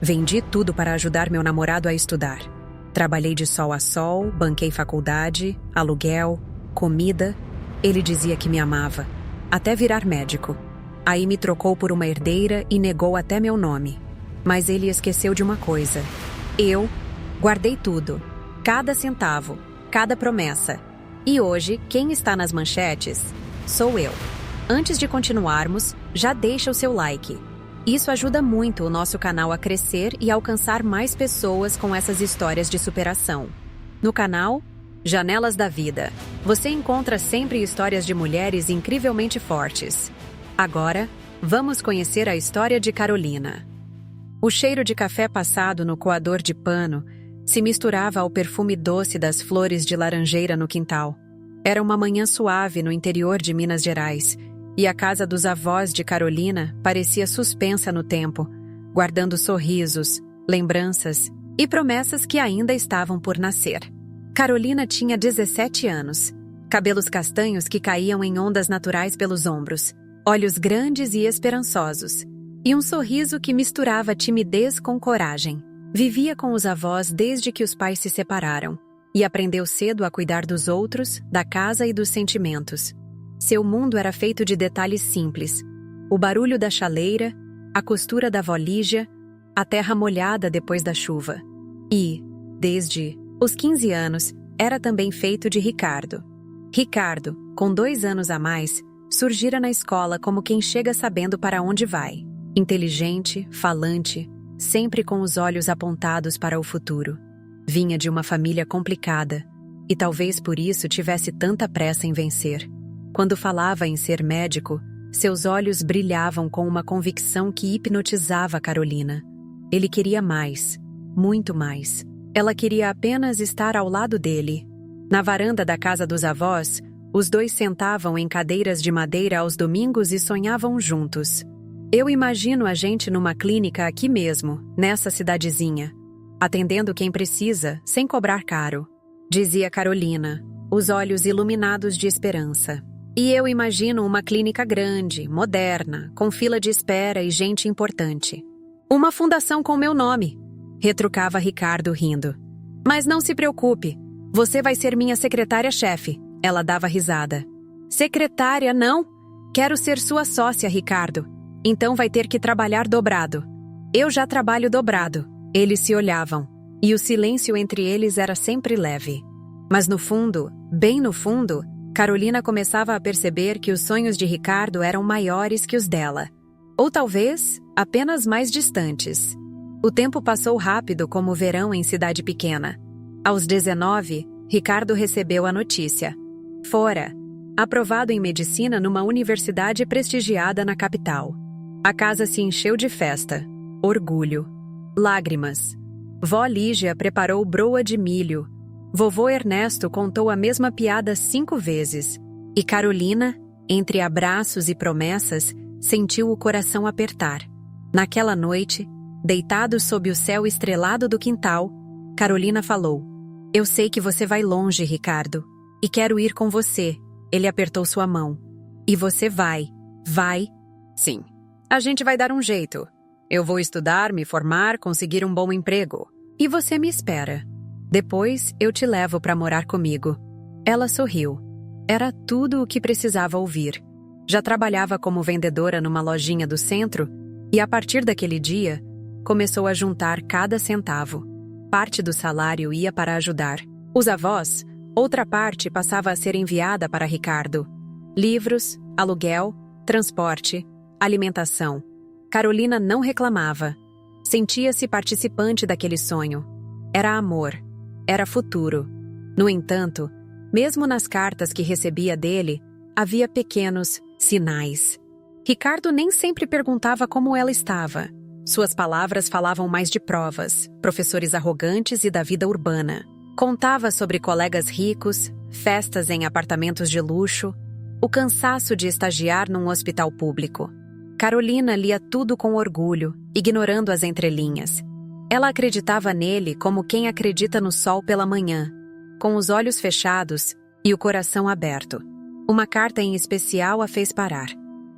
Vendi tudo para ajudar meu namorado a estudar. Trabalhei de sol a sol, banquei faculdade, aluguel, comida. Ele dizia que me amava, até virar médico. Aí me trocou por uma herdeira e negou até meu nome. Mas ele esqueceu de uma coisa. Eu guardei tudo, cada centavo, cada promessa. E hoje, quem está nas manchetes sou eu. Antes de continuarmos, já deixa o seu like. Isso ajuda muito o nosso canal a crescer e alcançar mais pessoas com essas histórias de superação. No canal Janelas da Vida, você encontra sempre histórias de mulheres incrivelmente fortes. Agora, vamos conhecer a história de Carolina. O cheiro de café passado no coador de pano se misturava ao perfume doce das flores de laranjeira no quintal. Era uma manhã suave no interior de Minas Gerais, e a casa dos avós de Carolina parecia suspensa no tempo, guardando sorrisos, lembranças e promessas que ainda estavam por nascer. Carolina tinha 17 anos, cabelos castanhos que caíam em ondas naturais pelos ombros, olhos grandes e esperançosos, e um sorriso que misturava timidez com coragem. Vivia com os avós desde que os pais se separaram, e aprendeu cedo a cuidar dos outros, da casa e dos sentimentos. Seu mundo era feito de detalhes simples: o barulho da chaleira, a costura da avó Lígia, a terra molhada depois da chuva. E, desde os 15 anos, era também feito de Ricardo. Ricardo, com 2 anos a mais, surgira na escola como quem chega sabendo para onde vai. Inteligente, falante, sempre com os olhos apontados para o futuro. Vinha de uma família complicada, e talvez por isso tivesse tanta pressa em vencer. Quando falava em ser médico, seus olhos brilhavam com uma convicção que hipnotizava Carolina. Ele queria mais, muito mais. Ela queria apenas estar ao lado dele. Na varanda da casa dos avós, os dois sentavam em cadeiras de madeira aos domingos e sonhavam juntos. Eu imagino a gente numa clínica aqui mesmo, nessa cidadezinha, atendendo quem precisa, sem cobrar caro, dizia Carolina, os olhos iluminados de esperança. E eu imagino uma clínica grande, moderna, com fila de espera e gente importante. Uma fundação com meu nome, retrucava Ricardo rindo. Mas não se preocupe, você vai ser minha secretária-chefe, ela dava risada. Secretária, não? Quero ser sua sócia, Ricardo. Então vai ter que trabalhar dobrado. Eu já trabalho dobrado. Eles se olhavam, e o silêncio entre eles era sempre leve. Mas no fundo, bem no fundo, Carolina começava a perceber que os sonhos de Ricardo eram maiores que os dela. Ou talvez, apenas mais distantes. O tempo passou rápido como o verão em cidade pequena. Aos 19, Ricardo recebeu a notícia. Fora, aprovado em medicina numa universidade prestigiada na capital. A casa se encheu de festa, orgulho, lágrimas. Vó Lígia preparou broa de milho. Vovô Ernesto contou a mesma piada 5 vezes. E Carolina, entre abraços e promessas, sentiu o coração apertar. Naquela noite, deitados sob o céu estrelado do quintal, Carolina falou: Eu sei que você vai longe, Ricardo, e quero ir com você. Ele apertou sua mão. E você vai. Vai? Sim. A gente vai dar um jeito. Eu vou estudar, me formar, conseguir um bom emprego. E você me espera. Depois, eu te levo para morar comigo. Ela sorriu. Era tudo o que precisava ouvir. Já trabalhava como vendedora numa lojinha do centro e, a partir daquele dia, começou a juntar cada centavo. Parte do salário ia para ajudar os avós, outra parte passava a ser enviada para Ricardo. Livros, aluguel, transporte, alimentação. Carolina não reclamava. Sentia-se participante daquele sonho. Era amor. Era futuro. No entanto, mesmo nas cartas que recebia dele, havia pequenos sinais. Ricardo nem sempre perguntava como ela estava. Suas palavras falavam mais de provas, professores arrogantes e da vida urbana. Contava sobre colegas ricos, festas em apartamentos de luxo, o cansaço de estagiar num hospital público. Carolina lia tudo com orgulho, ignorando as entrelinhas. Ela acreditava nele como quem acredita no sol pela manhã, com os olhos fechados e o coração aberto. Uma carta em especial a fez parar.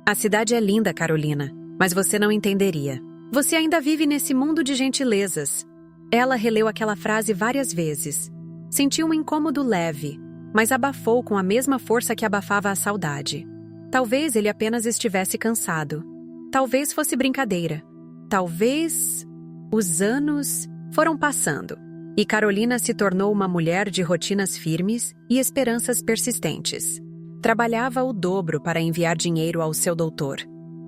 A cidade é linda, Carolina, mas você não entenderia. Você ainda vive nesse mundo de gentilezas. Ela releu aquela frase várias vezes. Sentiu um incômodo leve, mas abafou com a mesma força que abafava a saudade. Talvez ele apenas estivesse cansado. Talvez fosse brincadeira. Talvez... Os anos foram passando, e Carolina se tornou uma mulher de rotinas firmes e esperanças persistentes. Trabalhava o dobro para enviar dinheiro ao seu doutor.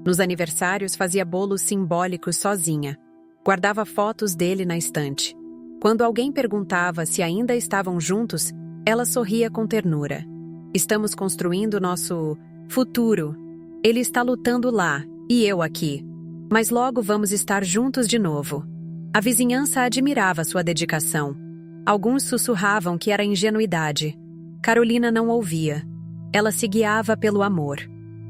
Nos aniversários fazia bolos simbólicos sozinha. Guardava fotos dele na estante. Quando alguém perguntava se ainda estavam juntos, ela sorria com ternura. Estamos construindo nosso futuro. Ele está lutando lá, e eu aqui. Mas logo vamos estar juntos de novo. A vizinhança admirava sua dedicação. Alguns sussurravam que era ingenuidade. Carolina não ouvia. Ela se guiava pelo amor.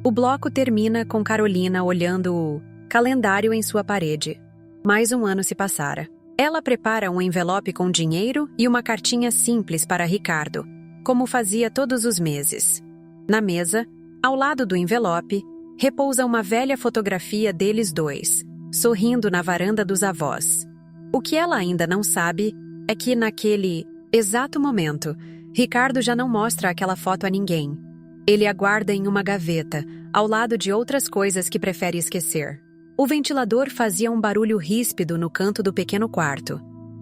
O bloco termina com Carolina olhando o calendário em sua parede. Mais um ano se passara. Ela prepara um envelope com dinheiro e uma cartinha simples para Ricardo, como fazia todos os meses. Na mesa, ao lado do envelope, repousa uma velha fotografia deles dois, sorrindo na varanda dos avós. O que ela ainda não sabe é que, naquele exato momento, Ricardo já não mostra aquela foto a ninguém. Ele a guarda em uma gaveta, ao lado de outras coisas que prefere esquecer. O ventilador fazia um barulho ríspido no canto do pequeno quarto.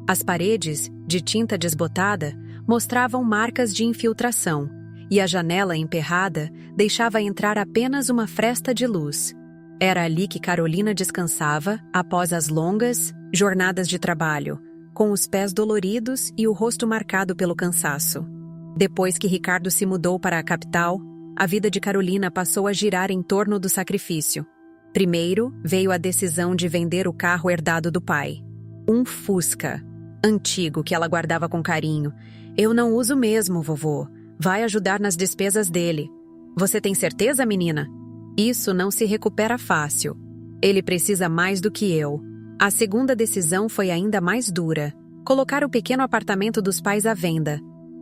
As paredes, de tinta desbotada, mostravam marcas de infiltração, e a janela emperrada deixava entrar apenas uma fresta de luz. Era ali que Carolina descansava após as longas jornadas de trabalho, com os pés doloridos e o rosto marcado pelo cansaço. Depois que Ricardo se mudou para a capital, a vida de Carolina passou a girar em torno do sacrifício. Primeiro, veio a decisão de vender o carro herdado do pai. Um Fusca, antigo, que ela guardava com carinho. Eu não uso mesmo, vovô. Vai ajudar nas despesas dele. Você tem certeza, menina? Isso não se recupera fácil. Ele precisa mais do que eu. A segunda decisão foi ainda mais dura. Colocar o pequeno apartamento dos pais à venda.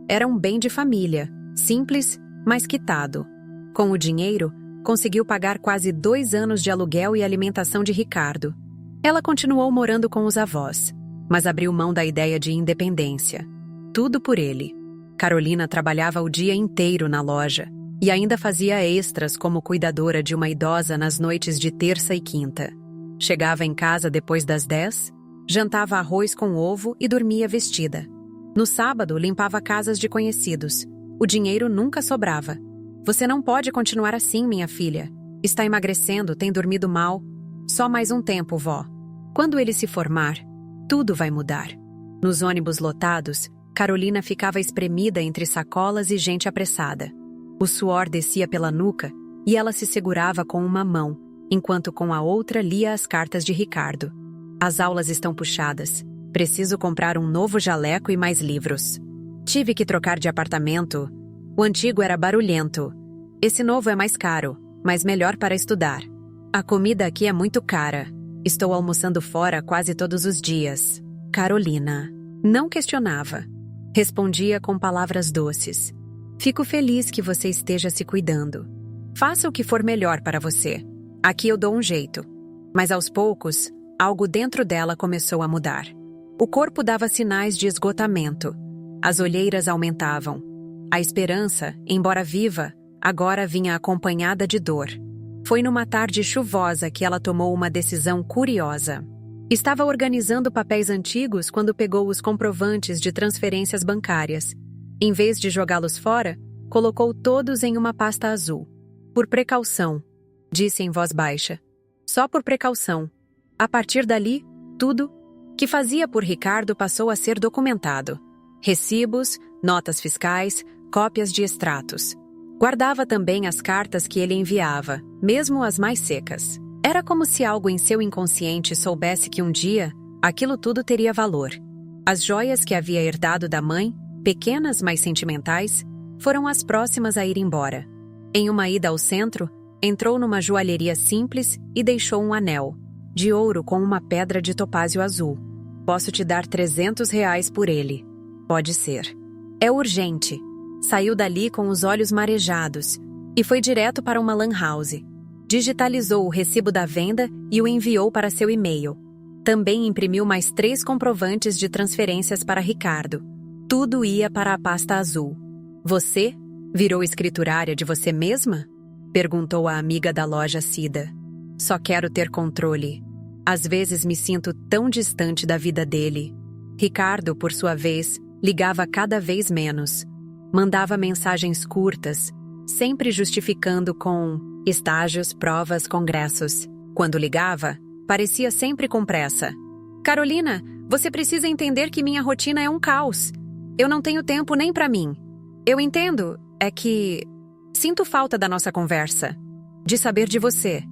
Era um bem de família, simples, mas quitado. Com o dinheiro, conseguiu pagar quase 2 anos de aluguel e alimentação de Ricardo. Ela continuou morando com os avós, mas abriu mão da ideia de independência. Tudo por ele. Carolina trabalhava o dia inteiro na loja e ainda fazia extras como cuidadora de uma idosa nas noites de terça e quinta. Chegava em casa depois das 10, jantava arroz com ovo e dormia vestida. No sábado, limpava casas de conhecidos. O dinheiro nunca sobrava. Você não pode continuar assim, minha filha. Está emagrecendo, tem dormido mal. Só mais um tempo, vó. Quando ele se formar, tudo vai mudar. Nos ônibus lotados, Carolina ficava espremida entre sacolas e gente apressada. O suor descia pela nuca e ela se segurava com uma mão, enquanto com a outra lia as cartas de Ricardo. As aulas estão puxadas. Preciso comprar um novo jaleco e mais livros. Tive que trocar de apartamento. O antigo era barulhento. Esse novo é mais caro, mas melhor para estudar. A comida aqui é muito cara. Estou almoçando fora quase todos os dias. Carolina não questionava. Respondia com palavras doces. Fico feliz que você esteja se cuidando. Faça o que for melhor para você. Aqui eu dou um jeito. Mas aos poucos, algo dentro dela começou a mudar. O corpo dava sinais de esgotamento. As olheiras aumentavam. A esperança, embora viva, agora vinha acompanhada de dor. Foi numa tarde chuvosa que ela tomou uma decisão curiosa. Estava organizando papéis antigos quando pegou os comprovantes de transferências bancárias. Em vez de jogá-los fora, colocou todos em uma pasta azul. Por precaução, disse em voz baixa. Só por precaução. A partir dali, tudo que fazia por Ricardo passou a ser documentado. Recibos, notas fiscais, cópias de extratos. Guardava também as cartas que ele enviava, mesmo as mais secas. Era como se algo em seu inconsciente soubesse que um dia, aquilo tudo teria valor. As joias que havia herdado da mãe, pequenas mas sentimentais, foram as próximas a ir embora. Em uma ida ao centro, entrou numa joalheria simples e deixou um anel, de ouro com uma pedra de topázio azul. Posso te dar R$ 300 por ele. Pode ser. É urgente. Saiu dali com os olhos marejados e foi direto para uma lan house. Digitalizou o recibo da venda e o enviou para seu e-mail. Também imprimiu mais 3 comprovantes de transferências para Ricardo. Tudo ia para a pasta azul. Você? Virou escriturária de você mesma? Perguntou a amiga da loja Cida. Só quero ter controle. Às vezes me sinto tão distante da vida dele. Ricardo, por sua vez, ligava cada vez menos. Mandava mensagens curtas, sempre justificando com estágios, provas, congressos. Quando ligava, parecia sempre com pressa. Carolina, você precisa entender que minha rotina é um caos. Eu não tenho tempo nem para mim. Eu entendo, é que sinto falta da nossa conversa, de saber de você.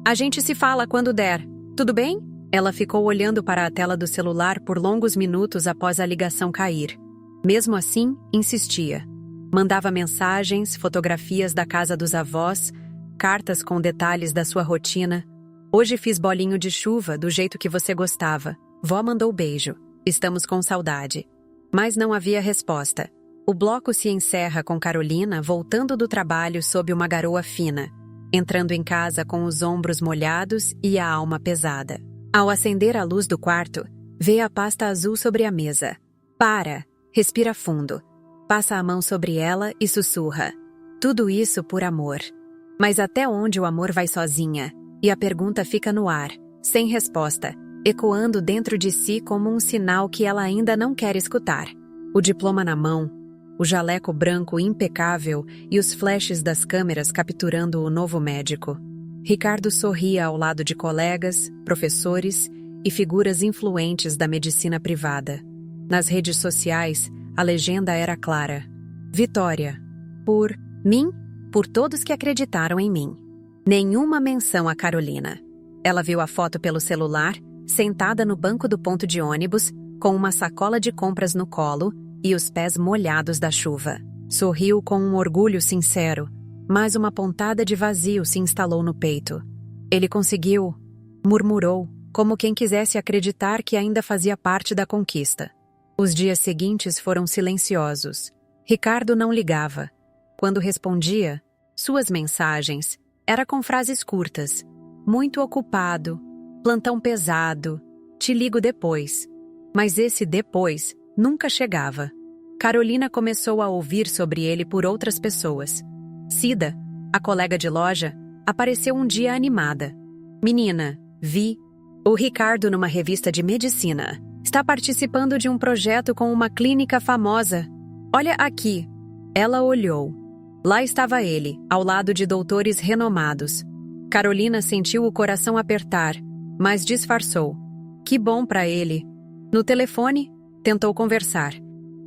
A gente se fala quando der, tudo bem? Ela ficou olhando para a tela do celular por longos minutos após a ligação cair. Mesmo assim, insistia. Mandava mensagens, fotografias da casa dos avós, cartas com detalhes da sua rotina. Hoje fiz bolinho de chuva do jeito que você gostava. Vó mandou beijo. Estamos com saudade. Mas não havia resposta. O bloco se encerra com Carolina voltando do trabalho sob uma garoa fina, entrando em casa com os ombros molhados e a alma pesada. Ao acender a luz do quarto, vê a pasta azul sobre a mesa. Para, respira fundo, passa a mão sobre ela e sussurra. Tudo isso por amor. Mas até onde o amor vai sozinha? E a pergunta fica no ar, sem resposta, ecoando dentro de si como um sinal que ela ainda não quer escutar. O diploma na mão, o jaleco branco impecável e os flashes das câmeras capturando o novo médico. Ricardo sorria ao lado de colegas, professores e figuras influentes da medicina privada. Nas redes sociais, a legenda era clara. Vitória. Por mim, por todos que acreditaram em mim. Nenhuma menção a Carolina. Ela viu a foto pelo celular, sentada no banco do ponto de ônibus, com uma sacola de compras no colo e os pés molhados da chuva. Sorriu com um orgulho sincero, mas uma pontada de vazio se instalou no peito. Ele conseguiu, murmurou, como quem quisesse acreditar que ainda fazia parte da conquista. Os dias seguintes foram silenciosos. Ricardo não ligava. Quando respondia, suas mensagens eram com frases curtas. Muito ocupado, plantão pesado, te ligo depois. Mas esse depois nunca chegava. Carolina começou a ouvir sobre ele por outras pessoas. Cida, a colega de loja, apareceu um dia animada. Menina, vi o Ricardo numa revista de medicina. Está participando de um projeto com uma clínica famosa. Olha aqui. Ela olhou. Lá estava ele, ao lado de doutores renomados. Carolina sentiu o coração apertar, mas disfarçou. Que bom para ele. No telefone, tentou conversar.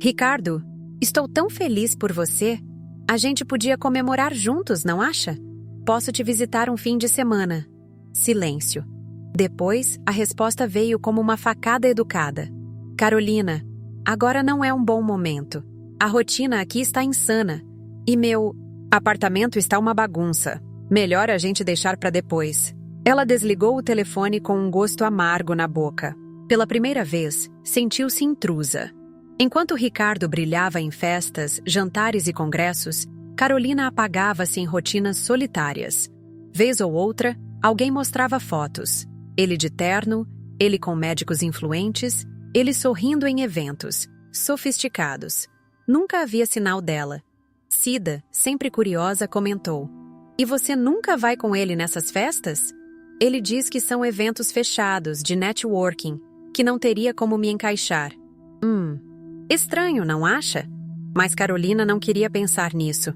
Ricardo, estou tão feliz por você. A gente podia comemorar juntos, não acha? Posso te visitar um fim de semana. Silêncio. Depois, a resposta veio como uma facada educada. Carolina, agora não é um bom momento. A rotina aqui está insana. E meu apartamento está uma bagunça. Melhor a gente deixar para depois. Ela desligou o telefone com um gosto amargo na boca. Pela primeira vez, sentiu-se intrusa. Enquanto Ricardo brilhava em festas, jantares e congressos, Carolina apagava-se em rotinas solitárias. Vez ou outra, alguém mostrava fotos. Ele de terno, ele com médicos influentes, ele sorrindo em eventos, sofisticados. Nunca havia sinal dela. Cida, sempre curiosa, comentou. E você nunca vai com ele nessas festas? Ele diz que são eventos fechados, de networking, que não teria como me encaixar. Estranho, não acha? Mas Carolina não queria pensar nisso.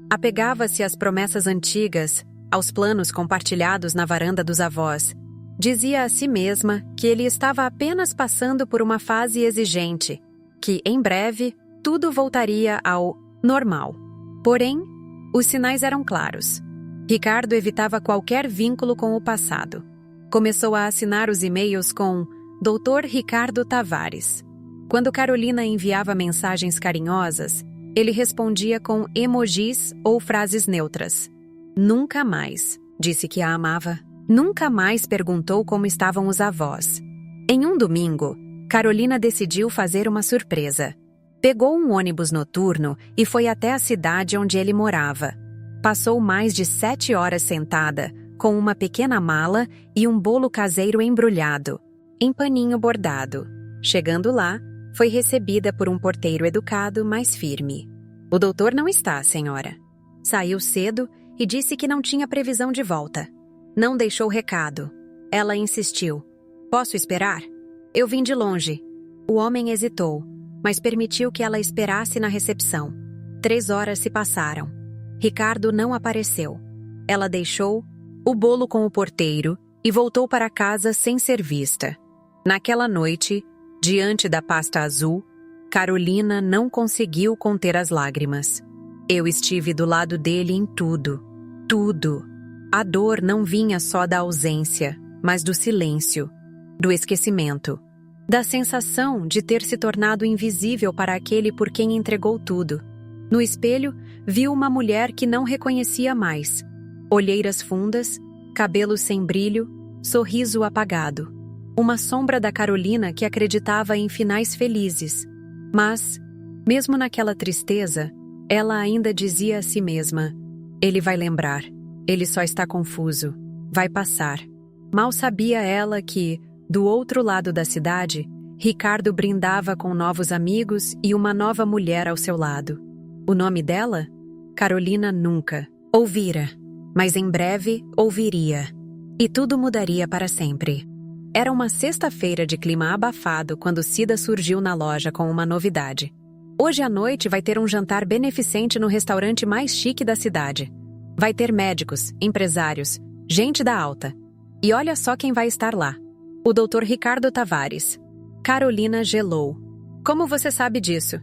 Apegava-se às promessas antigas, aos planos compartilhados na varanda dos avós. Dizia a si mesma que ele estava apenas passando por uma fase exigente, que, em breve, tudo voltaria ao normal. Porém, os sinais eram claros. Ricardo evitava qualquer vínculo com o passado. Começou a assinar os e-mails com Dr. Ricardo Tavares. Quando Carolina enviava mensagens carinhosas, ele respondia com emojis ou frases neutras. Nunca mais, disse que a amava. Nunca mais perguntou como estavam os avós. Em um domingo, Carolina decidiu fazer uma surpresa. Pegou um ônibus noturno e foi até a cidade onde ele morava. Passou mais de 7 horas sentada, com uma pequena mala e um bolo caseiro embrulhado, em paninho bordado. Chegando lá, foi recebida por um porteiro educado, mas firme. "O doutor não está, senhora." Saiu cedo e disse que não tinha previsão de volta. Não deixou recado. Ela insistiu. "Posso esperar? Eu vim de longe." O homem hesitou, mas permitiu que ela esperasse na recepção. 3 horas se passaram. Ricardo não apareceu. Ela deixou o bolo com o porteiro e voltou para casa sem ser vista. Naquela noite, diante da pasta azul, Carolina não conseguiu conter as lágrimas. Eu estive do lado dele em tudo. Tudo. A dor não vinha só da ausência, mas do silêncio, do esquecimento, da sensação de ter se tornado invisível para aquele por quem entregou tudo. No espelho, viu uma mulher que não reconhecia mais. Olheiras fundas, cabelo sem brilho, sorriso apagado. Uma sombra da Carolina que acreditava em finais felizes. Mas, mesmo naquela tristeza, ela ainda dizia a si mesma: "Ele vai lembrar. Ele só está confuso. Vai passar." Mal sabia ela que, do outro lado da cidade, Ricardo brindava com novos amigos e uma nova mulher ao seu lado. O nome dela? Carolina nunca ouvira, mas em breve ouviria. E tudo mudaria para sempre. Era uma sexta-feira de clima abafado quando Cida surgiu na loja com uma novidade. "Hoje à noite vai ter um jantar beneficente no restaurante mais chique da cidade. Vai ter médicos, empresários, gente da alta. E olha só quem vai estar lá. O Dr. Ricardo Tavares." Carolina gelou. "Como você sabe disso?"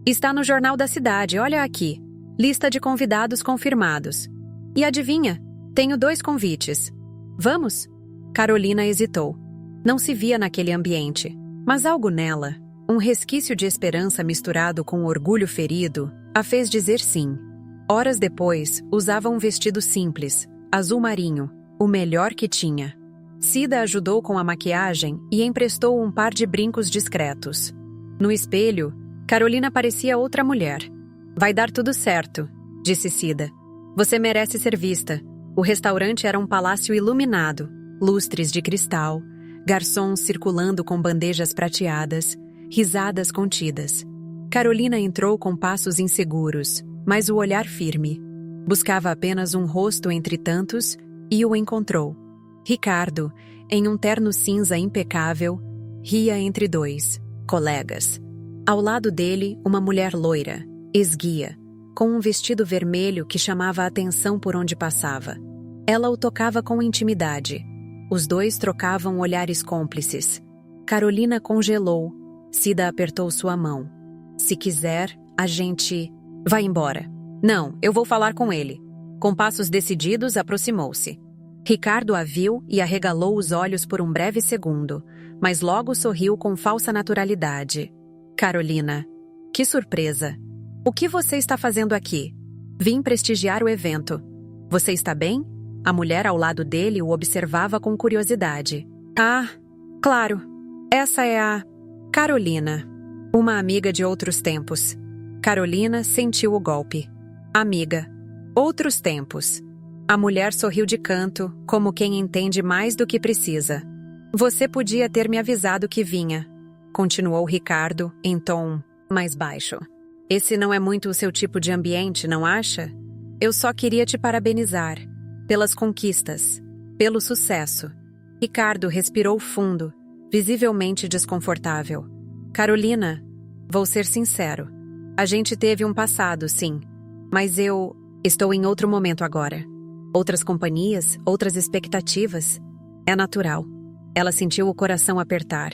"Está no jornal da cidade, olha aqui. Lista de convidados confirmados. E adivinha? Tenho 2 convites. Vamos?" Carolina hesitou. Não se via naquele ambiente, mas algo nela, um resquício de esperança misturado com orgulho ferido, a fez dizer sim. Horas depois, usava um vestido simples, azul marinho, o melhor que tinha. Cida ajudou com a maquiagem e emprestou um par de brincos discretos. No espelho, Carolina parecia outra mulher. "Vai dar tudo certo", disse Cida. "Você merece ser vista." O restaurante era um palácio iluminado, lustres de cristal, garçons circulando com bandejas prateadas, risadas contidas. Carolina entrou com passos inseguros, mas o olhar firme. Buscava apenas um rosto entre tantos e o encontrou. Ricardo, em um terno cinza impecável, ria entre 2 colegas. Ao lado dele, uma mulher loira, esguia, com um vestido vermelho que chamava a atenção por onde passava. Ela o tocava com intimidade. Os 2 trocavam olhares cúmplices. Carolina congelou. Cida apertou sua mão. "Se quiser, a gente... vai embora." "Não, eu vou falar com ele." Com passos decididos, aproximou-se. Ricardo a viu e arregalou os olhos por um breve segundo, mas logo sorriu com falsa naturalidade. "Carolina, que surpresa! O que você está fazendo aqui?" "Vim prestigiar o evento." "Você está bem?" A mulher ao lado dele o observava com curiosidade. "Ah, claro. Essa é a Carolina, uma amiga de outros tempos." Carolina sentiu o golpe. Amiga. Outros tempos. A mulher sorriu de canto, como quem entende mais do que precisa. "Você podia ter me avisado que vinha", continuou Ricardo, em tom mais baixo. "Esse não é muito o seu tipo de ambiente, não acha? Eu só queria te parabenizar. Pelas conquistas. Pelo sucesso." Ricardo respirou fundo, visivelmente desconfortável. "Carolina, vou ser sincero. A gente teve um passado, sim. Mas eu estou em outro momento agora. Outras companhias, outras expectativas. É natural." Ela sentiu o coração apertar.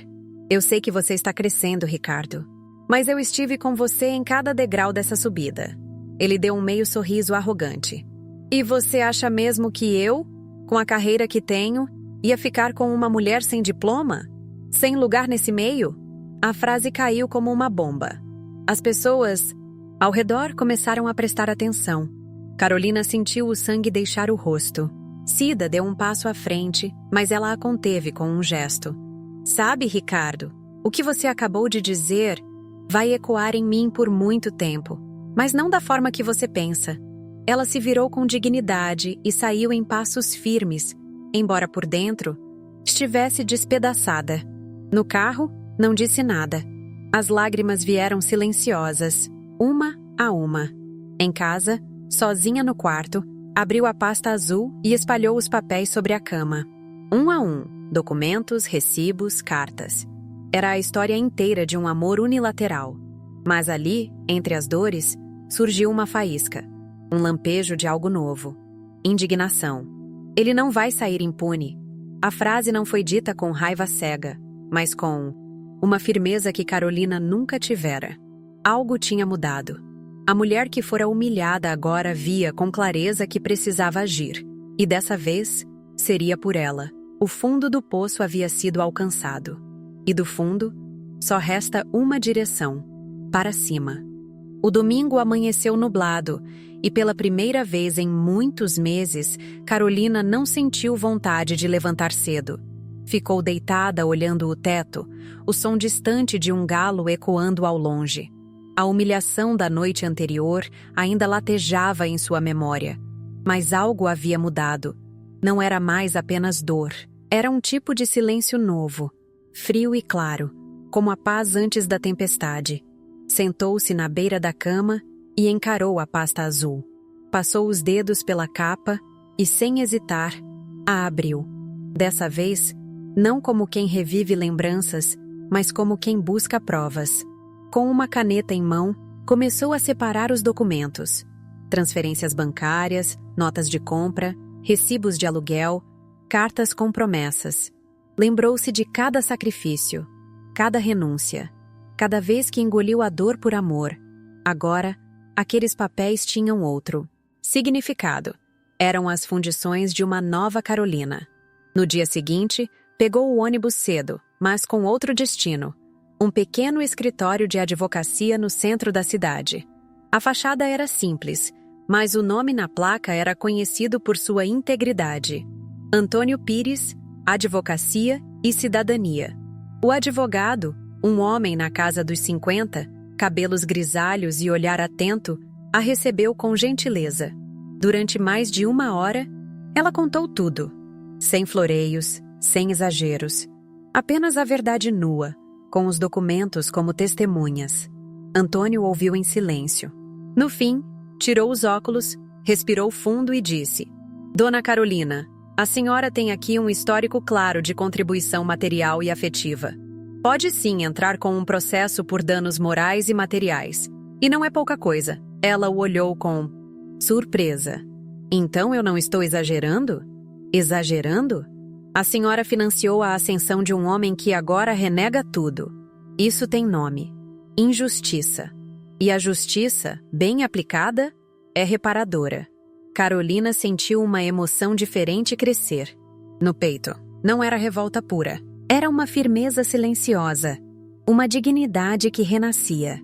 "Eu sei que você está crescendo, Ricardo. Mas eu estive com você em cada degrau dessa subida." Ele deu um meio sorriso arrogante. "E você acha mesmo que eu, com a carreira que tenho, ia ficar com uma mulher sem diploma? Sem lugar nesse meio?" A frase caiu como uma bomba. As pessoas ao redor começaram a prestar atenção. Carolina sentiu o sangue deixar o rosto. Cida deu um passo à frente, mas ela a conteve com um gesto. "Sabe, Ricardo, o que você acabou de dizer vai ecoar em mim por muito tempo, mas não da forma que você pensa." Ela se virou com dignidade e saiu em passos firmes, embora por dentro estivesse despedaçada. No carro, não disse nada. As lágrimas vieram silenciosas, uma a uma. Em casa, sozinha no quarto, abriu a pasta azul e espalhou os papéis sobre a cama. Um a um, documentos, recibos, cartas. Era a história inteira de um amor unilateral. Mas ali, entre as dores, surgiu uma faísca, um lampejo de algo novo. Indignação. Ele não vai sair impune. A frase não foi dita com raiva cega, mas com uma firmeza que Carolina nunca tivera. Algo tinha mudado. A mulher que fora humilhada agora via com clareza que precisava agir. E dessa vez, seria por ela. O fundo do poço havia sido alcançado. E do fundo, só resta uma direção: para cima. O domingo amanheceu nublado, e pela primeira vez em muitos meses, Carolina não sentiu vontade de levantar cedo. Ficou deitada olhando o teto, o som distante de um galo ecoando ao longe. A humilhação da noite anterior ainda latejava em sua memória. Mas algo havia mudado. Não era mais apenas dor. Era um tipo de silêncio novo, frio e claro, como a paz antes da tempestade. Sentou-se na beira da cama e encarou a pasta azul. Passou os dedos pela capa e, sem hesitar, a abriu. Dessa vez, não como quem revive lembranças, mas como quem busca provas. Com uma caneta em mão, começou a separar os documentos. Transferências bancárias, notas de compra, recibos de aluguel, cartas com promessas. Lembrou-se de cada sacrifício, cada renúncia, cada vez que engoliu a dor por amor. Agora, aqueles papéis tinham outro significado. Eram as fundições de uma nova Carolina. No dia seguinte, pegou o ônibus cedo, mas com outro destino. Um pequeno escritório de advocacia no centro da cidade. A fachada era simples, mas o nome na placa era conhecido por sua integridade. Antônio Pires, Advocacia e Cidadania. O advogado, um homem na casa dos 50, cabelos grisalhos e olhar atento, a recebeu com gentileza. Durante mais de 1 hora, ela contou tudo. Sem floreios, sem exageros. Apenas a verdade nua, com os documentos como testemunhas. Antônio ouviu em silêncio. No fim, tirou os óculos, respirou fundo e disse: Dona Carolina, a senhora tem aqui um histórico claro de contribuição material e afetiva. Pode sim entrar com um processo por danos morais e materiais. E não é pouca coisa. Ela o olhou com surpresa. Então eu não estou exagerando? Exagerando? A senhora financiou a ascensão de um homem que agora renega tudo. Isso tem nome: injustiça. E a justiça, bem aplicada, é reparadora. Carolina sentiu uma emoção diferente crescer. No peito, não era revolta pura. Era uma firmeza silenciosa. Uma dignidade que renascia.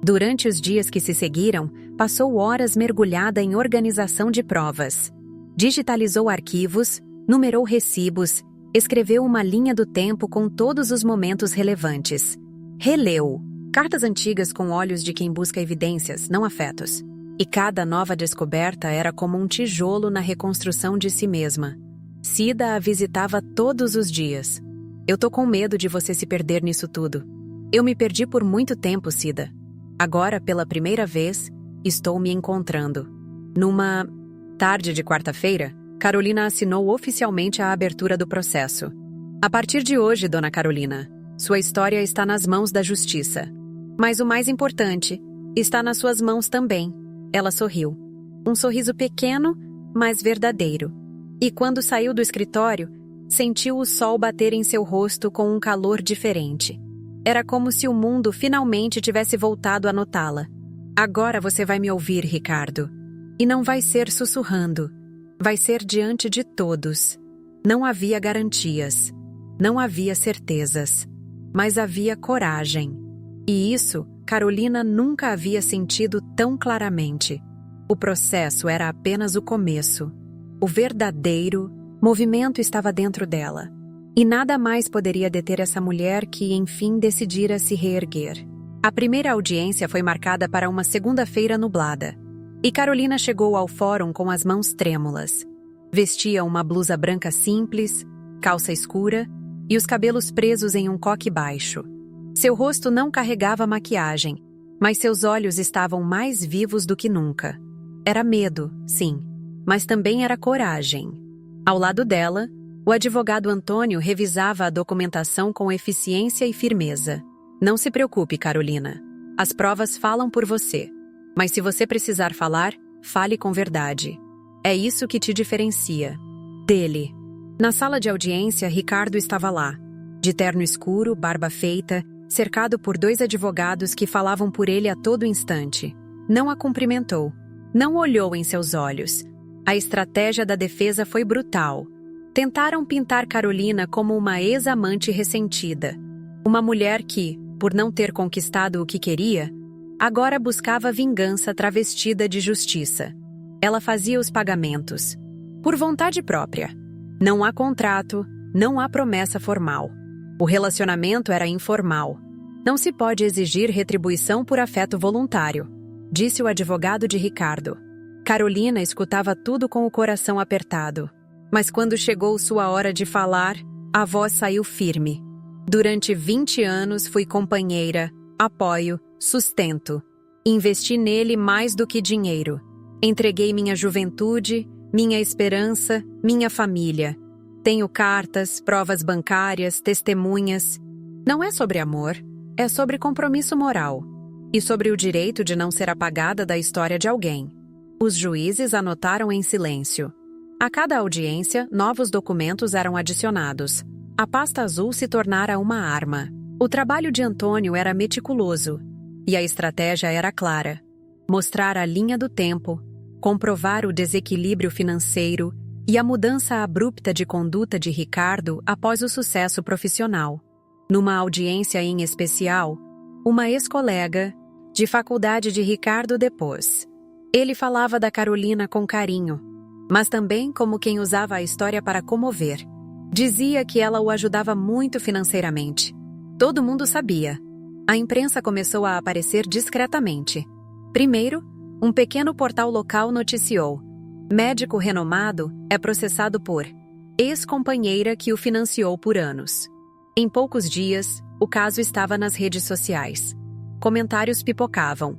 Durante os dias que se seguiram, passou horas mergulhada em organização de provas. Digitalizou arquivos, numerou recibos, escreveu uma linha do tempo com todos os momentos relevantes. Releu cartas antigas com olhos de quem busca evidências, não afetos. E cada nova descoberta era como um tijolo na reconstrução de si mesma. Cida a visitava todos os dias. Eu tô com medo de você se perder nisso tudo. Eu me perdi por muito tempo, Cida. Agora, pela primeira vez, estou me encontrando. Numa tarde de quarta-feira, Carolina assinou oficialmente a abertura do processo. A partir de hoje, Dona Carolina, sua história está nas mãos da justiça. Mas o mais importante, está nas suas mãos também. Ela sorriu. Um sorriso pequeno, mas verdadeiro. E quando saiu do escritório, sentiu o sol bater em seu rosto com um calor diferente. Era como se o mundo finalmente tivesse voltado a notá-la. Agora você vai me ouvir, Ricardo. E não vai ser sussurrando. Vai ser diante de todos. Não havia garantias. Não havia certezas. Mas havia coragem. E isso, Carolina nunca havia sentido tão claramente. O processo era apenas o começo. O verdadeiro movimento estava dentro dela. E nada mais poderia deter essa mulher que, enfim, decidira se reerguer. A primeira audiência foi marcada para uma segunda-feira nublada. E Carolina chegou ao fórum com as mãos trêmulas. Vestia uma blusa branca simples, calça escura e os cabelos presos em um coque baixo. Seu rosto não carregava maquiagem, mas seus olhos estavam mais vivos do que nunca. Era medo, sim, mas também era coragem. Ao lado dela, o advogado Antônio revisava a documentação com eficiência e firmeza. Não se preocupe, Carolina. As provas falam por você. Mas se você precisar falar, fale com verdade. É isso que te diferencia dele. Na sala de audiência, Ricardo estava lá, de terno escuro, barba feita, cercado por 2 advogados que falavam por ele a todo instante. Não a cumprimentou. Não olhou em seus olhos. A estratégia da defesa foi brutal. Tentaram pintar Carolina como uma ex-amante ressentida. Uma mulher que, por não ter conquistado o que queria, agora buscava vingança travestida de justiça. Ela fazia os pagamentos, por vontade própria. Não há contrato, não há promessa formal. O relacionamento era informal. Não se pode exigir retribuição por afeto voluntário, disse o advogado de Ricardo. Carolina escutava tudo com o coração apertado. Mas quando chegou sua hora de falar, a voz saiu firme. Durante 20 anos fui companheira, apoio, sustento. Investi nele mais do que dinheiro. Entreguei minha juventude, minha esperança, minha família. Tenho cartas, provas bancárias, testemunhas. Não é sobre amor, é sobre compromisso moral. E sobre o direito de não ser apagada da história de alguém. Os juízes anotaram em silêncio. A cada audiência, novos documentos eram adicionados. A pasta azul se tornara uma arma. O trabalho de Antônio era meticuloso. E a estratégia era clara. Mostrar a linha do tempo, comprovar o desequilíbrio financeiro e a mudança abrupta de conduta de Ricardo após o sucesso profissional. Numa audiência em especial, uma ex-colega de faculdade de Ricardo depôs. Ele falava da Carolina com carinho, mas também como quem usava a história para comover. Dizia que ela o ajudava muito financeiramente. Todo mundo sabia. A imprensa começou a aparecer discretamente. Primeiro, um pequeno portal local noticiou: médico renomado é processado por ex-companheira que o financiou por anos. Em poucos dias, o caso estava nas redes sociais. Comentários pipocavam.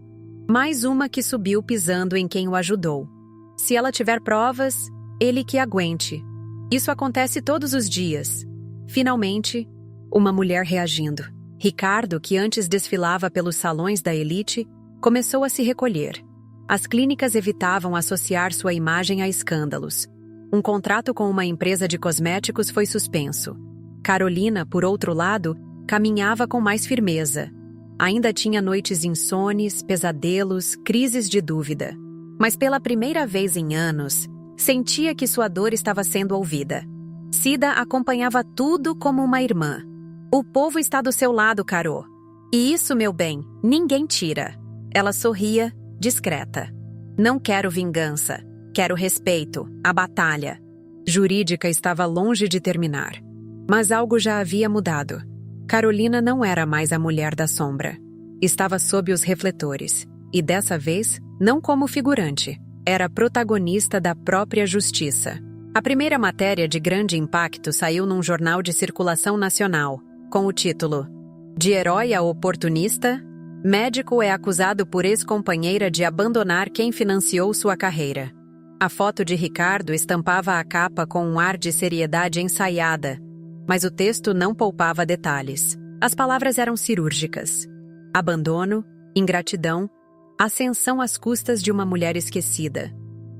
Mais uma que subiu pisando em quem o ajudou. Se ela tiver provas, ele que aguente. Isso acontece todos os dias. Finalmente, uma mulher reagindo. Ricardo, que antes desfilava pelos salões da elite, começou a se recolher. As clínicas evitavam associar sua imagem a escândalos. Um contrato com uma empresa de cosméticos foi suspenso. Carolina, por outro lado, caminhava com mais firmeza. Ainda tinha noites insones, pesadelos, crises de dúvida. Mas pela primeira vez em anos, sentia que sua dor estava sendo ouvida. Cida acompanhava tudo como uma irmã. O povo está do seu lado, Carô. E isso, meu bem, ninguém tira. Ela sorria, discreta. Não quero vingança. Quero respeito, a batalha. Jurídica estava longe de terminar. Mas algo já havia mudado. Carolina não era mais a mulher da sombra. Estava sob os refletores. E dessa vez, não como figurante. Era protagonista da própria justiça. A primeira matéria de grande impacto saiu num jornal de circulação nacional, com o título: De herói a oportunista, médico é acusado por ex-companheira de abandonar quem financiou sua carreira. A foto de Ricardo estampava a capa com um ar de seriedade ensaiada, mas o texto não poupava detalhes. As palavras eram cirúrgicas. Abandono, ingratidão, ascensão às custas de uma mulher esquecida.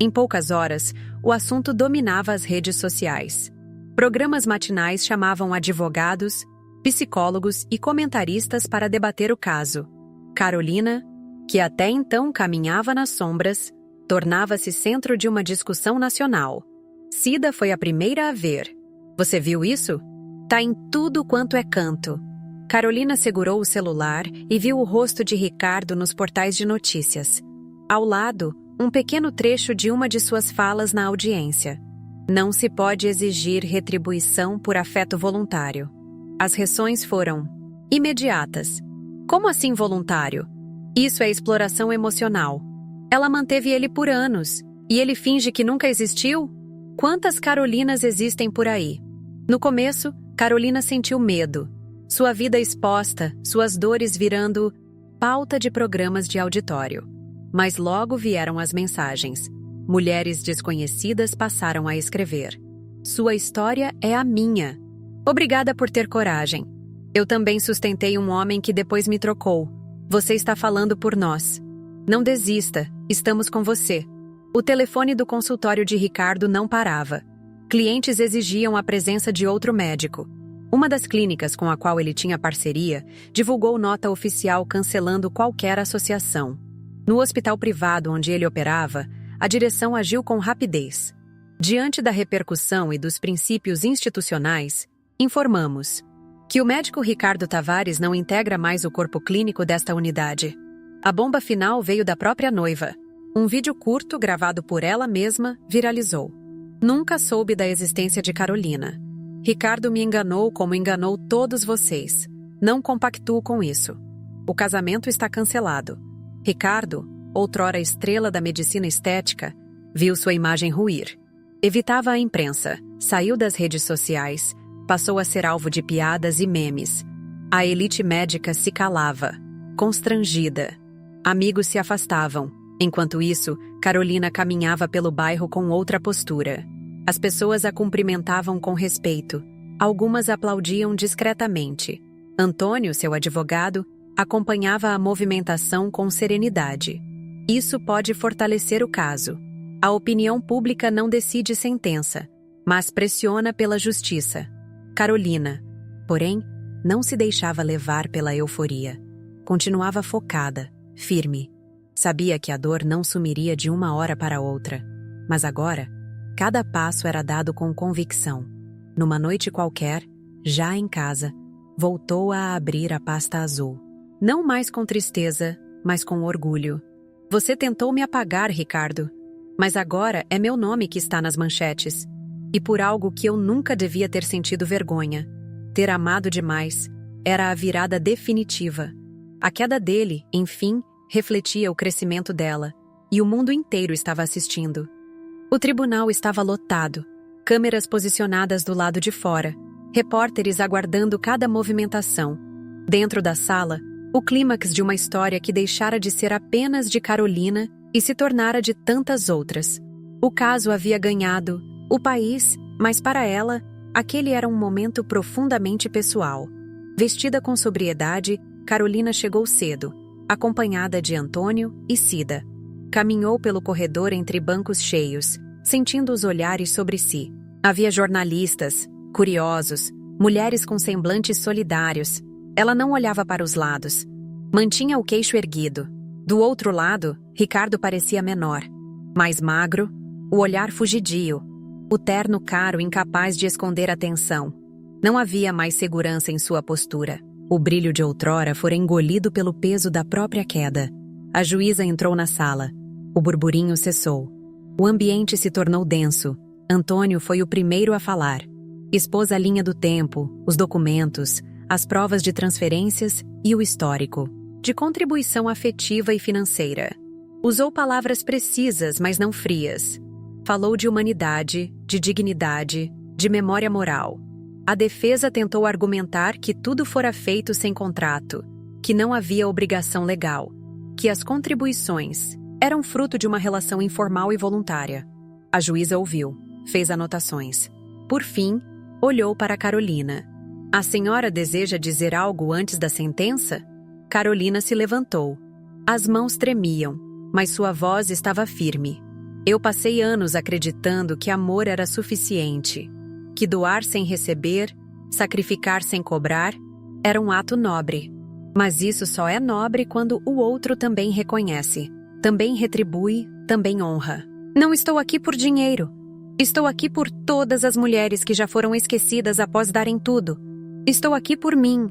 Em poucas horas, o assunto dominava as redes sociais. Programas matinais chamavam advogados, psicólogos e comentaristas para debater o caso. Carolina, que até então caminhava nas sombras, tornava-se centro de uma discussão nacional. Cida foi a primeira a ver. Você viu isso? Tá em tudo quanto é canto. Carolina segurou o celular e viu o rosto de Ricardo nos portais de notícias. Ao lado, um pequeno trecho de uma de suas falas na audiência. Não se pode exigir retribuição por afeto voluntário. As reações foram imediatas. Como assim voluntário? Isso é exploração emocional. Ela manteve ele por anos, e ele finge que nunca existiu? Quantas Carolinas existem por aí? No começo, Carolina sentiu medo. Sua vida exposta, suas dores virando pauta de programas de auditório. Mas logo vieram as mensagens. Mulheres desconhecidas passaram a escrever. Sua história é a minha. Obrigada por ter coragem. Eu também sustentei um homem que depois me trocou. Você está falando por nós. Não desista, estamos com você. O telefone do consultório de Ricardo não parava. Clientes exigiam a presença de outro médico. Uma das clínicas com a qual ele tinha parceria divulgou nota oficial cancelando qualquer associação. No hospital privado onde ele operava, a direção agiu com rapidez. Diante da repercussão e dos princípios institucionais, informamos que o médico Ricardo Tavares não integra mais o corpo clínico desta unidade. A bomba final veio da própria noiva. Um vídeo curto gravado por ela mesma viralizou. Nunca soube da existência de Carolina. Ricardo me enganou como enganou todos vocês. Não compactuo com isso. O casamento está cancelado. Ricardo, outrora estrela da medicina estética, viu sua imagem ruir. Evitava a imprensa, saiu das redes sociais, passou a ser alvo de piadas e memes. A elite médica se calava, constrangida. Amigos se afastavam. Enquanto isso, Carolina caminhava pelo bairro com outra postura. As pessoas a cumprimentavam com respeito. Algumas aplaudiam discretamente. Antônio, seu advogado, acompanhava a movimentação com serenidade. Isso pode fortalecer o caso. A opinião pública não decide sentença, mas pressiona pela justiça. Carolina, porém, não se deixava levar pela euforia. Continuava focada, firme. Sabia que a dor não sumiria de uma hora para outra. Mas agora, cada passo era dado com convicção. Numa noite qualquer, já em casa, voltou a abrir a pasta azul. Não mais com tristeza, mas com orgulho. Você tentou me apagar, Ricardo. Mas agora é meu nome que está nas manchetes. E por algo que eu nunca devia ter sentido vergonha. Ter amado demais. Era a virada definitiva. A queda dele, enfim, refletia o crescimento dela. E o mundo inteiro estava assistindo. O tribunal estava lotado. Câmeras posicionadas do lado de fora. Repórteres aguardando cada movimentação. Dentro da sala, o clímax de uma história que deixara de ser apenas de Carolina e se tornara de tantas outras. O caso havia ganhado o país, mas para ela, aquele era um momento profundamente pessoal. Vestida com sobriedade, Carolina chegou cedo, acompanhada de Antônio e Cida. Caminhou pelo corredor entre bancos cheios, sentindo os olhares sobre si. Havia jornalistas, curiosos, mulheres com semblantes solidários. Ela não olhava para os lados. Mantinha o queixo erguido. Do outro lado, Ricardo parecia menor. Mais magro, o olhar fugidio. O terno caro incapaz de esconder a tensão. Não havia mais segurança em sua postura. O brilho de outrora fora engolido pelo peso da própria queda. A juíza entrou na sala. O burburinho cessou. O ambiente se tornou denso. Antônio foi o primeiro a falar. Expôs a linha do tempo, os documentos, as provas de transferências e o histórico, de contribuição afetiva e financeira. Usou palavras precisas, mas não frias. Falou de humanidade, de dignidade, de memória moral. A defesa tentou argumentar que tudo fora feito sem contrato, que não havia obrigação legal, que as contribuições eram fruto de uma relação informal e voluntária. A juíza ouviu, fez anotações. Por fim, olhou para Carolina. A senhora deseja dizer algo antes da sentença? Carolina se levantou. As mãos tremiam, mas sua voz estava firme. Eu passei anos acreditando que amor era suficiente, que doar sem receber, sacrificar sem cobrar, era um ato nobre. Mas isso só é nobre quando o outro também reconhece, também retribui, também honra. Não estou aqui por dinheiro. Estou aqui por todas as mulheres que já foram esquecidas após darem tudo. Estou aqui por mim.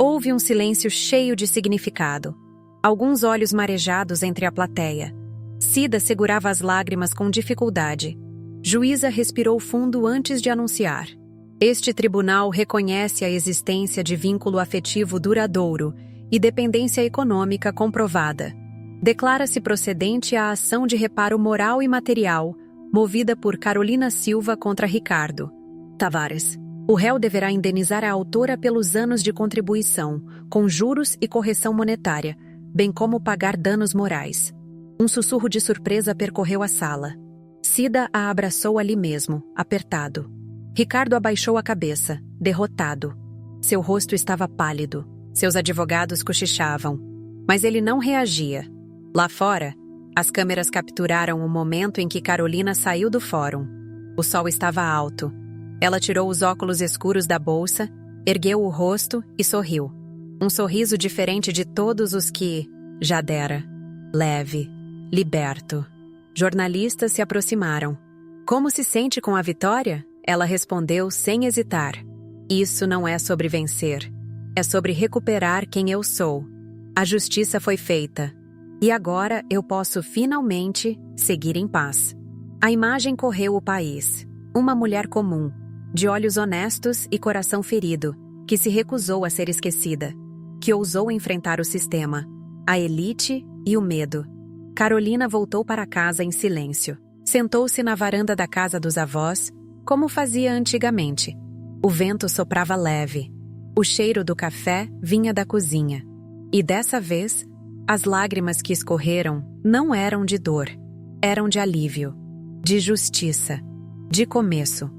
Houve um silêncio cheio de significado. Alguns olhos marejados entre a plateia. Cida segurava as lágrimas com dificuldade. Juíza respirou fundo antes de anunciar. Este tribunal reconhece a existência de vínculo afetivo duradouro e dependência econômica comprovada. Declara-se procedente a ação de reparo moral e material movida por Carolina Silva contra Ricardo Tavares. O réu deverá indenizar a autora pelos anos de contribuição, com juros e correção monetária, bem como pagar danos morais. Um sussurro de surpresa percorreu a sala. Cida a abraçou ali mesmo, apertado. Ricardo abaixou a cabeça, derrotado. Seu rosto estava pálido. Seus advogados cochichavam. Mas ele não reagia. Lá fora, as câmeras capturaram o momento em que Carolina saiu do fórum. O sol estava alto. Ela tirou os óculos escuros da bolsa, ergueu o rosto e sorriu. Um sorriso diferente de todos os que já dera. Leve, liberto. Jornalistas se aproximaram. Como se sente com a vitória? Ela respondeu sem hesitar. Isso não é sobre vencer. É sobre recuperar quem eu sou. A justiça foi feita. E agora eu posso finalmente seguir em paz. A imagem correu o país. Uma mulher comum, de olhos honestos e coração ferido, que se recusou a ser esquecida, que ousou enfrentar o sistema, a elite e o medo. Carolina voltou para casa em silêncio. Sentou-se na varanda da casa dos avós, como fazia antigamente. O vento soprava leve. O cheiro do café vinha da cozinha. E dessa vez, as lágrimas que escorreram não eram de dor, eram de alívio, de justiça, de começo.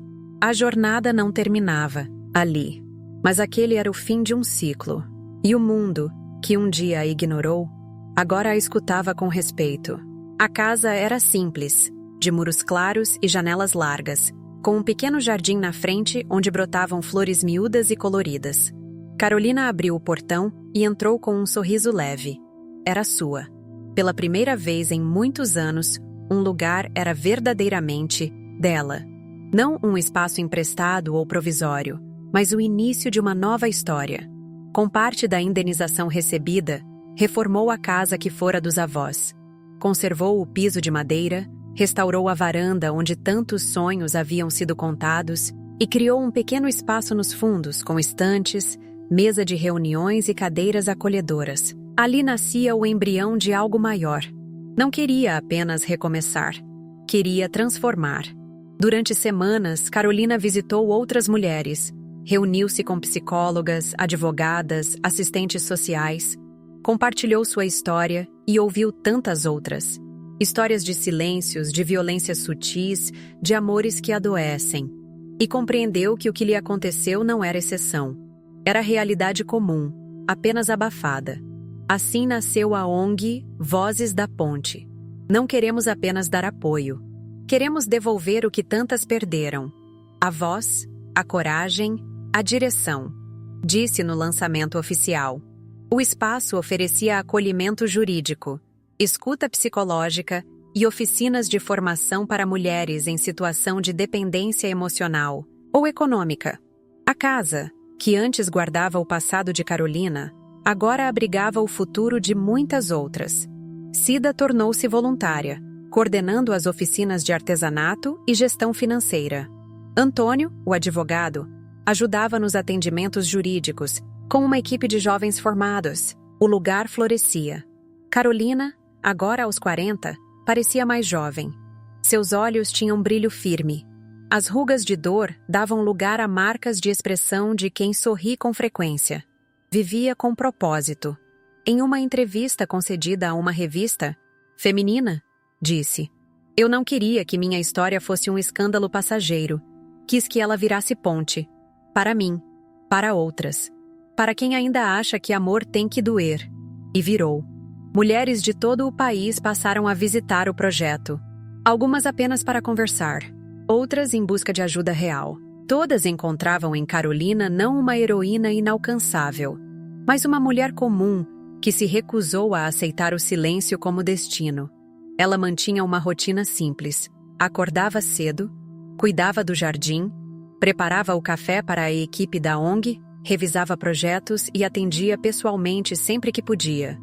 A jornada não terminava ali, mas aquele era o fim de um ciclo. E o mundo, que um dia a ignorou, agora a escutava com respeito. A casa era simples, de muros claros e janelas largas, com um pequeno jardim na frente onde brotavam flores miúdas e coloridas. Carolina abriu o portão e entrou com um sorriso leve. Era sua. Pela primeira vez em muitos anos, um lugar era verdadeiramente dela. Não um espaço emprestado ou provisório, mas o início de uma nova história. Com parte da indenização recebida, reformou a casa que fora dos avós. Conservou o piso de madeira, restaurou a varanda onde tantos sonhos haviam sido contados e criou um pequeno espaço nos fundos com estantes, mesa de reuniões e cadeiras acolhedoras. Ali nascia o embrião de algo maior. Não queria apenas recomeçar. Queria transformar. Durante semanas, Carolina visitou outras mulheres, reuniu-se com psicólogas, advogadas, assistentes sociais, compartilhou sua história e ouviu tantas outras. Histórias de silêncios, de violências sutis, de amores que adoecem. E compreendeu que o que lhe aconteceu não era exceção. Era realidade comum, apenas abafada. Assim nasceu a ONG Vozes da Ponte. Não queremos apenas dar apoio. Queremos devolver o que tantas perderam. A voz, a coragem, a direção, disse no lançamento oficial. O espaço oferecia acolhimento jurídico, escuta psicológica e oficinas de formação para mulheres em situação de dependência emocional ou econômica. A casa, que antes guardava o passado de Carolina, agora abrigava o futuro de muitas outras. Cida tornou-se voluntária, coordenando as oficinas de artesanato e gestão financeira. Antônio, o advogado, ajudava nos atendimentos jurídicos, com uma equipe de jovens formados. O lugar florescia. Carolina, agora aos 40, parecia mais jovem. Seus olhos tinham brilho firme. As rugas de dor davam lugar a marcas de expressão de quem sorri com frequência. Vivia com propósito. Em uma entrevista concedida a uma revista feminina, disse: "Eu não queria que minha história fosse um escândalo passageiro. Quis que ela virasse ponte. Para mim, para outras. Para quem ainda acha que amor tem que doer." E virou. Mulheres de todo o país passaram a visitar o projeto. Algumas apenas para conversar. Outras em busca de ajuda real. Todas encontravam em Carolina não uma heroína inalcançável, mas uma mulher comum que se recusou a aceitar o silêncio como destino. Ela mantinha uma rotina simples. Acordava cedo, cuidava do jardim, preparava o café para a equipe da ONG, revisava projetos e atendia pessoalmente sempre que podia.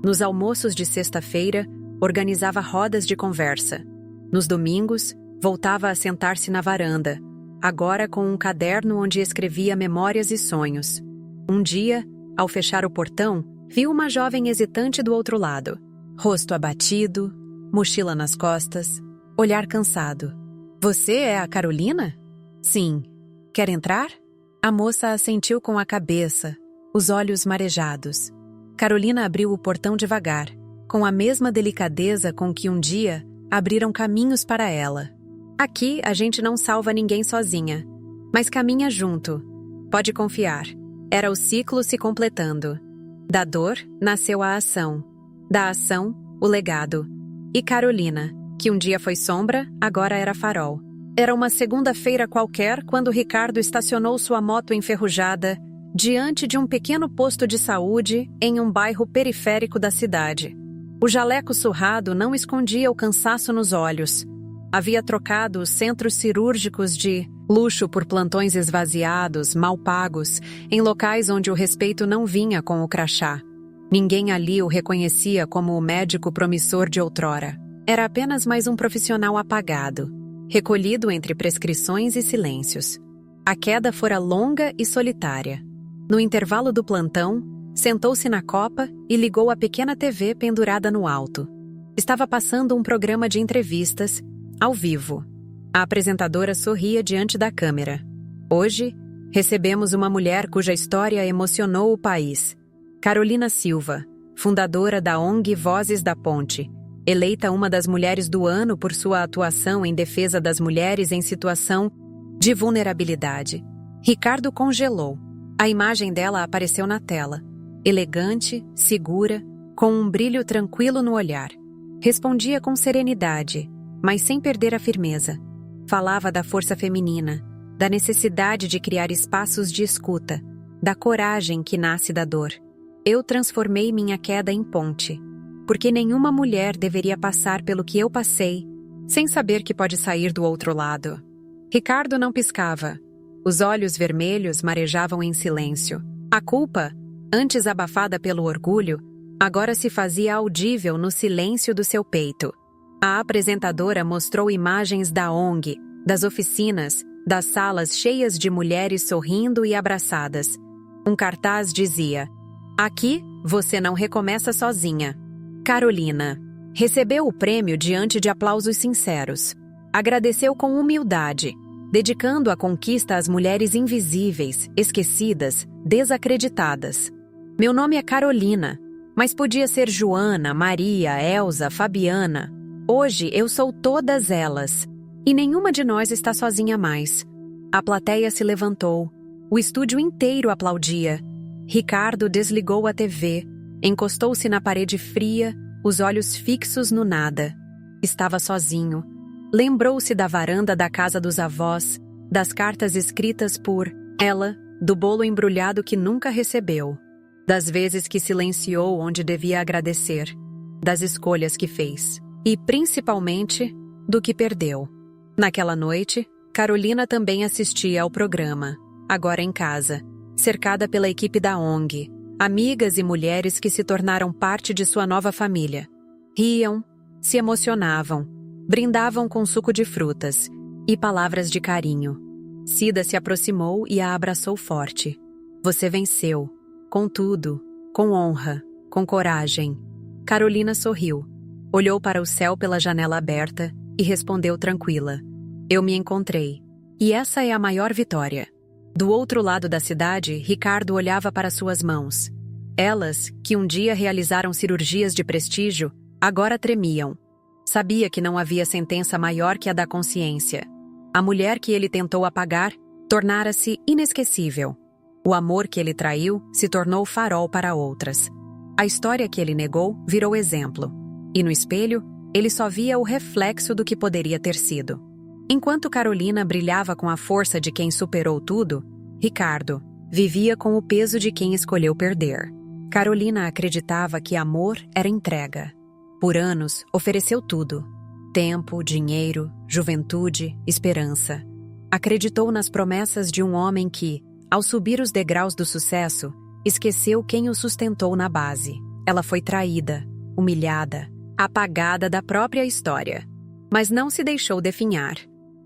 Nos almoços de sexta-feira, organizava rodas de conversa. Nos domingos, voltava a sentar-se na varanda, agora com um caderno onde escrevia memórias e sonhos. Um dia, ao fechar o portão, viu uma jovem hesitante do outro lado. Rosto abatido, mochila nas costas. olhar cansado. Você é a Carolina? Sim. Quer entrar? A moça assentiu com a cabeça, os olhos marejados. Carolina abriu o portão devagar, com a mesma delicadeza com que um dia abriram caminhos para ela. Aqui a gente não salva ninguém sozinha, mas caminha junto. Pode confiar. Era o ciclo se completando. Da dor nasceu a ação. Da ação, o legado. E Carolina, que um dia foi sombra, agora era farol. Era uma segunda-feira qualquer quando Ricardo estacionou sua moto enferrujada diante de um pequeno posto de saúde em um bairro periférico da cidade. O jaleco surrado não escondia o cansaço nos olhos. Havia trocado os centros cirúrgicos de luxo por plantões esvaziados, mal pagos, em locais onde o respeito não vinha com o crachá. Ninguém ali o reconhecia como o médico promissor de outrora. Era apenas mais um profissional apagado, recolhido entre prescrições e silêncios. A queda fora longa e solitária. No intervalo do plantão, sentou-se na copa e ligou a pequena TV pendurada no alto. Estava passando um programa de entrevistas, ao vivo. A apresentadora sorria diante da câmera. Hoje, recebemos uma mulher cuja história emocionou o país. Carolina Silva, fundadora da ONG Vozes da Ponte, eleita uma das mulheres do ano por sua atuação em defesa das mulheres em situação de vulnerabilidade. Ricardo congelou. A imagem dela apareceu na tela. Elegante, segura, com um brilho tranquilo no olhar. Respondia com serenidade, mas sem perder a firmeza. Falava da força feminina, da necessidade de criar espaços de escuta, da coragem que nasce da dor. Eu transformei minha queda em ponte, porque nenhuma mulher deveria passar pelo que eu passei, sem saber que pode sair do outro lado. Ricardo não piscava. Os olhos vermelhos marejavam em silêncio. A culpa, antes abafada pelo orgulho, agora se fazia audível no silêncio do seu peito. A apresentadora mostrou imagens da ONG, das oficinas, das salas cheias de mulheres sorrindo e abraçadas. Um cartaz dizia: "Aqui, você não recomeça sozinha." Carolina recebeu o prêmio diante de aplausos sinceros. Agradeceu com humildade, dedicando a conquista às mulheres invisíveis, esquecidas, desacreditadas. "Meu nome é Carolina, mas podia ser Joana, Maria, Elza, Fabiana. Hoje eu sou todas elas. E nenhuma de nós está sozinha mais." A plateia se levantou. O estúdio inteiro aplaudia. Ricardo desligou a TV, encostou-se na parede fria, os olhos fixos no nada. Estava sozinho. Lembrou-se da varanda da casa dos avós, das cartas escritas por ela, do bolo embrulhado que nunca recebeu, das vezes que silenciou onde devia agradecer, das escolhas que fez e, principalmente, do que perdeu. Naquela noite, Carolina também assistia ao programa, agora em casa, cercada pela equipe da ONG, amigas e mulheres que se tornaram parte de sua nova família. Riam, se emocionavam, brindavam com suco de frutas e palavras de carinho. Cida se aproximou e a abraçou forte. "Você venceu, com tudo, com honra, com coragem." Carolina sorriu, olhou para o céu pela janela aberta e respondeu tranquila: "Eu me encontrei. E essa é a maior vitória." Do outro lado da cidade, Ricardo olhava para suas mãos. Elas, que um dia realizaram cirurgias de prestígio, agora tremiam. Sabia que não havia sentença maior que a da consciência. A mulher que ele tentou apagar tornara-se inesquecível. O amor que ele traiu se tornou farol para outras. A história que ele negou virou exemplo. E no espelho, ele só via o reflexo do que poderia ter sido. Enquanto Carolina brilhava com a força de quem superou tudo, Ricardo vivia com o peso de quem escolheu perder. Carolina acreditava que amor era entrega. Por anos, ofereceu tudo: tempo, dinheiro, juventude, esperança. Acreditou nas promessas de um homem que, ao subir os degraus do sucesso, esqueceu quem o sustentou na base. Ela foi traída, humilhada, apagada da própria história. Mas não se deixou definhar.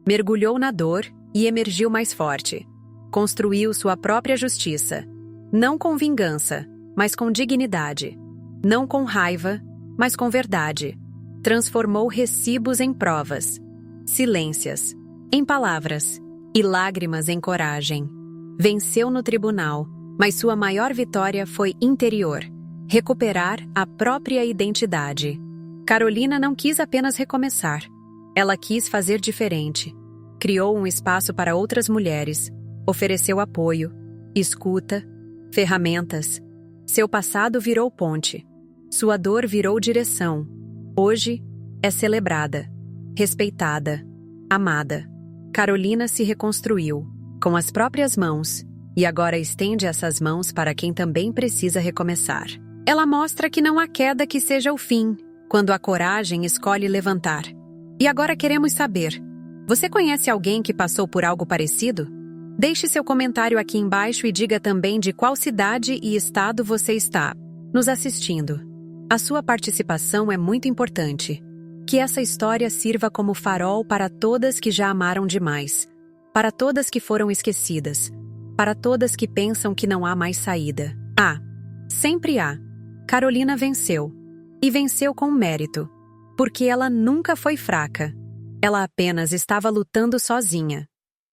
Mergulhou na dor e emergiu mais forte. Construiu sua própria justiça. Não com vingança, mas com dignidade. Não com raiva, mas com verdade. Transformou recibos em provas, silêncios em palavras e lágrimas em coragem. Venceu no tribunal, mas sua maior vitória foi interior, recuperar a própria identidade. Carolina não quis apenas recomeçar. Ela quis fazer diferente. Criou um espaço para outras mulheres, ofereceu apoio, escuta, ferramentas. Seu passado virou ponte. Sua dor virou direção. Hoje é celebrada, respeitada, amada. Carolina se reconstruiu, com as próprias mãos, e agora estende essas mãos para quem também precisa recomeçar. Ela mostra que não há queda que seja o fim, quando a coragem escolhe levantar. E agora queremos saber: você conhece alguém que passou por algo parecido? Deixe seu comentário aqui embaixo e diga também de qual cidade e estado você está nos assistindo. A sua participação é muito importante. Que essa história sirva como farol para todas que já amaram demais, para todas que foram esquecidas, para todas que pensam que não há mais saída. Sempre há. Carolina venceu. E venceu com mérito, porque ela nunca foi fraca. Ela apenas estava lutando sozinha.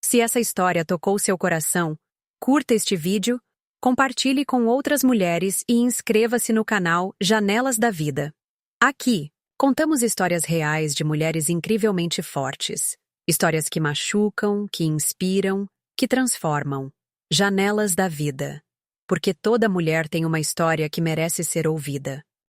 Se essa história tocou seu coração, curta este vídeo, compartilhe com outras mulheres e inscreva-se no canal Janelas da Vida. Aqui, contamos histórias reais de mulheres incrivelmente fortes. Histórias que machucam, que inspiram, que transformam. Janelas da Vida. Porque toda mulher tem uma história que merece ser ouvida.